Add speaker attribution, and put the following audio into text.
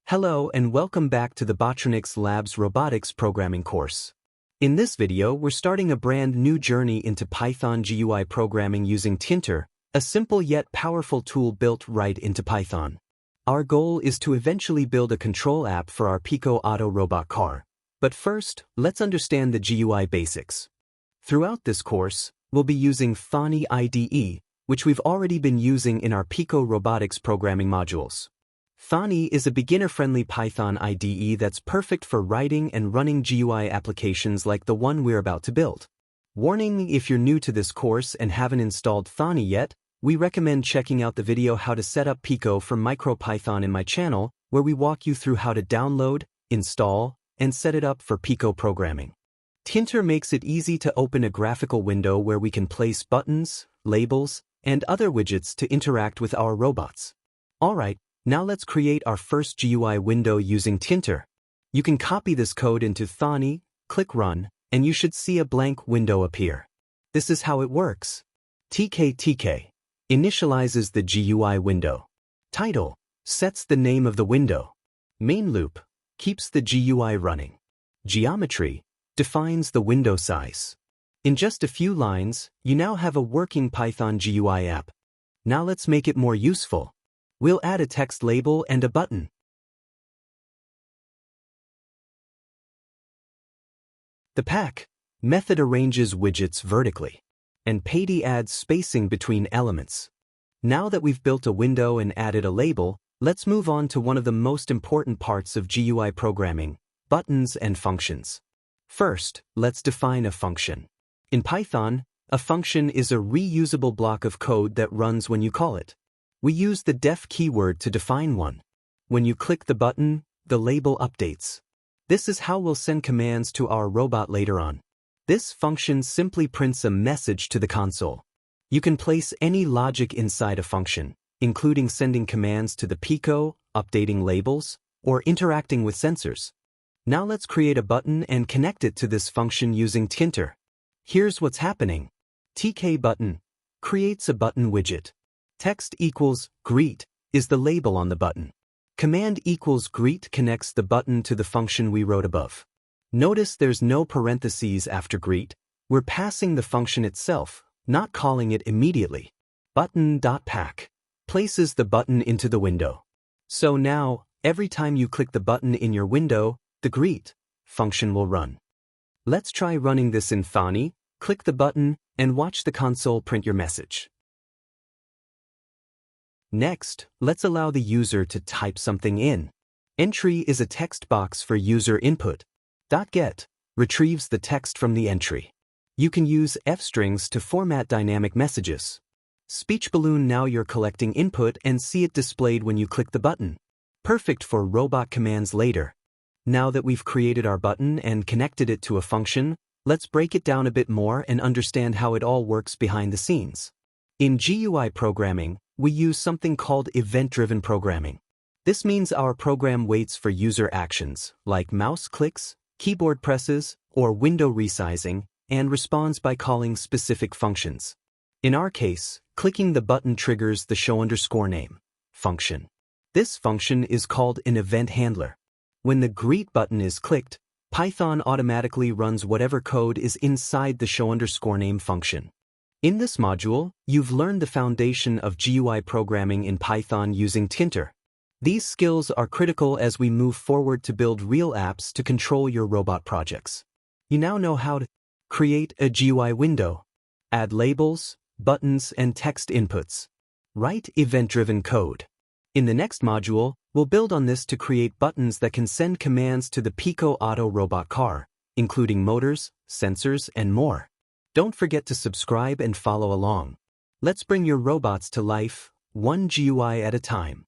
Speaker 1: Hello and welcome back to the Botronix Lab's Robotics programming course. In this video, we're starting a brand new journey into Python GUI programming using Tkinter, a simple yet powerful tool built right into Python. Our goal is to eventually build a control app for our Pico Auto robot car. But first, let's understand the GUI basics. Throughout this course, we'll be using Thonny IDE, which we've already been using in our Pico Robotics programming modules. Thonny is a beginner-friendly Python IDE that's perfect for writing and running GUI applications like the one we're about to build. Warning: if you're new to this course and haven't installed Thonny yet, we recommend checking out the video How to Set Up Pico for MicroPython in my channel, where we walk you through how to download, install, and set it up for Pico programming. Tkinter makes it easy to open a graphical window where we can place buttons, labels, and other widgets to interact with our robots. Alright, now let's create our first GUI window using Tkinter. You can copy this code into Thonny, click Run, and you should see a blank window appear. This is how it works. TK initializes the GUI window. Title sets the name of the window. Mainloop keeps the GUI running. Geometry defines the window size. In just a few lines, you now have a working Python GUI app. Now let's make it more useful. We'll add a text label and a button. The pack method arranges widgets vertically, and pd adds spacing between elements. Now that we've built a window and added a label, let's move on to one of the most important parts of GUI programming: buttons and functions. First, let's define a function. In Python, a function is a reusable block of code that runs when you call it. We use the def keyword to define one. When you click the button, the label updates. This is how we'll send commands to our robot later on. This function simply prints a message to the console. You can place any logic inside a function, including sending commands to the Pico, updating labels, or interacting with sensors. Now let's create a button and connect it to this function using Tkinter. Here's what's happening. TK_button creates a button widget. Text equals greet is the label on the button. Command equals greet connects the button to the function we wrote above. Notice there's no parentheses after greet. We're passing the function itself, not calling it immediately. Button.pack places the button into the window. So now, every time you click the button in your window, the greet function will run. Let's try running this in Thonny. Click the button and watch the console print your message. Next, let's allow the user to type something in. Entry is a text box for user input. .get retrieves the text from the entry. You can use f-strings to format dynamic messages. Speech balloon: now you're collecting input and see it displayed when you click the button. Perfect for robot commands later. Now that we've created our button and connected it to a function, let's break it down a bit more and understand how it all works behind the scenes. In GUI programming, we use something called event-driven programming. This means our program waits for user actions, like mouse clicks, keyboard presses, or window resizing, and responds by calling specific functions. In our case, clicking the button triggers the show_name function. This function is called an event handler. When the greet button is clicked, Python automatically runs whatever code is inside the show_name function. In this module, you've learned the foundation of GUI programming in Python using Tkinter. These skills are critical as we move forward to build real apps to control your robot projects. You now know how to create a GUI window, add labels, buttons, and text inputs, write event-driven code. In the next module, we'll build on this to create buttons that can send commands to the Pico Auto robot car, including motors, sensors, and more. Don't forget to subscribe and follow along. Let's bring your robots to life, one GUI at a time.